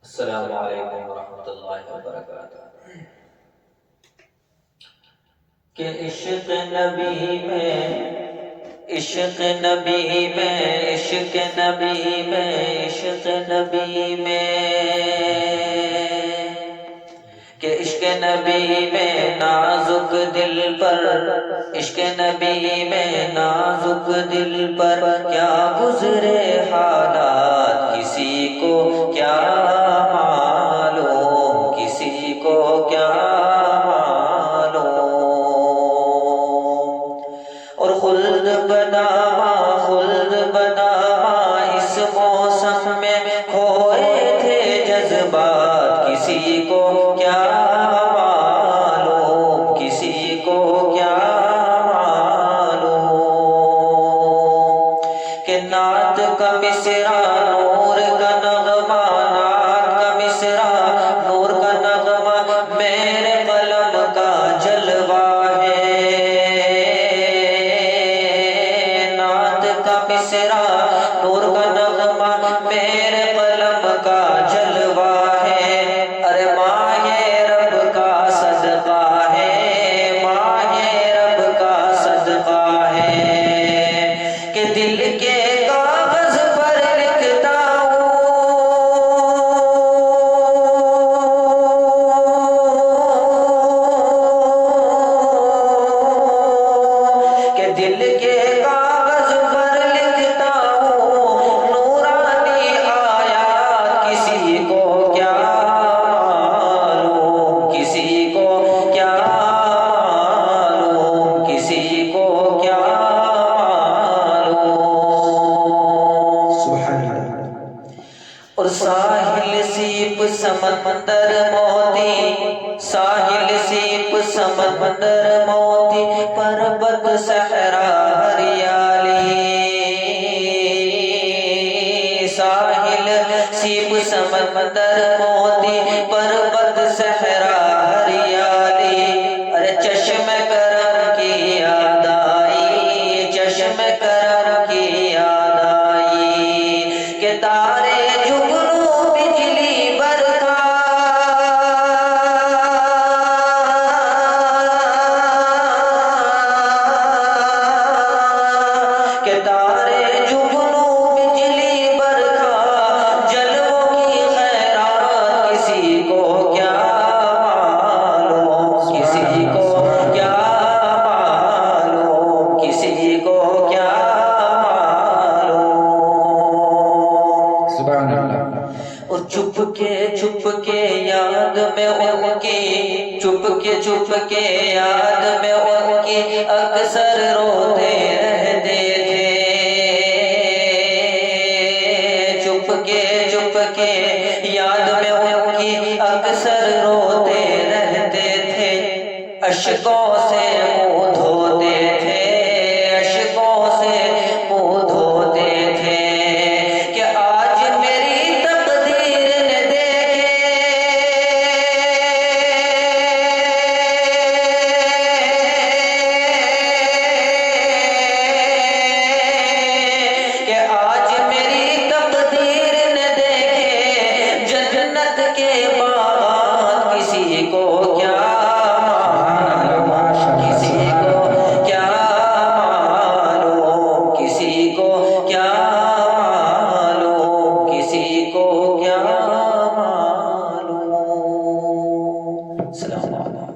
السلام علیکم ورحمۃ اللہ وبرکاتہ۔ کہ عشق نبی میں، عشق نبی میں، عشق نبی میں، عشق نبی میں، کہ عشق نبی میں نازک دل پر، عشق نبی میں نازک دل پر کیا گزرے حالات کسی کو کیا معلوم، کسی کو کیا معلوم۔ اور خلد بناما، خلد بناما اس موسم میں کھوئے تھے جذبات کسی کو کیا معلوم، کسی کو کیا معلوم۔ کہ نعت کا مصرع نور کا نغمہ، نعت کا مصرع نور کا نغمہ میرے قلم کا جلوہ ہے، نعت کا مصرع نور کا نغمہ میرے قلم کا جلوہ ہے۔ ارے ماہ رب کا صدقہ ہے، ماہ رب کا صدقہ ہے، کہ دل کے کاغذ پر لکھتا ہوں، کہ دل کے کاغذ پر لکھتا ہوں نورانی آیات کسی کو کیا معلوم، کسی کو کیا معلوم، کسی کو کیا معلوم۔ سبحان اللہ۔ اور ساحل سیپ سمندر موتی، ساحل سیپ سمندر موتی، پربت صحرا ہریالی، ساحل سیپ سمندر موتی، پربت صحرا ہریالی۔ ارے چشم کرم کی یاد آئی، چشم کرم کی یاد آئی، کہ تارے جگنو بجلی برکھا، کہ تارے جگنو بجلی برکھا، جلووں کی خیرات کسی کو کیا معلوم، کسی کو کیا معلوم، کسی کو کیا معلوم۔ سبحان اللہ۔ اور چھپ کے یاد میں ان کی، چھپ کے یاد میں ان کی اکثر روتے رہتے تھے، چھپ کے یاد میں ان کی اکثر روتے رہتے تھے، اشکوں سے منہ دھوتے تھے، اشکوں سے منہ دھوتے تھے، کہ آج میری تقدیر نے دیکھے، کہ آج میری تقدیر نے دیکھے جنت کے باغات کسی کو کیا معلوم، کسی کو کیا معلوم، کسی کو کیا معلوم، کسی کو کیا معلوم۔ السلام علیکم۔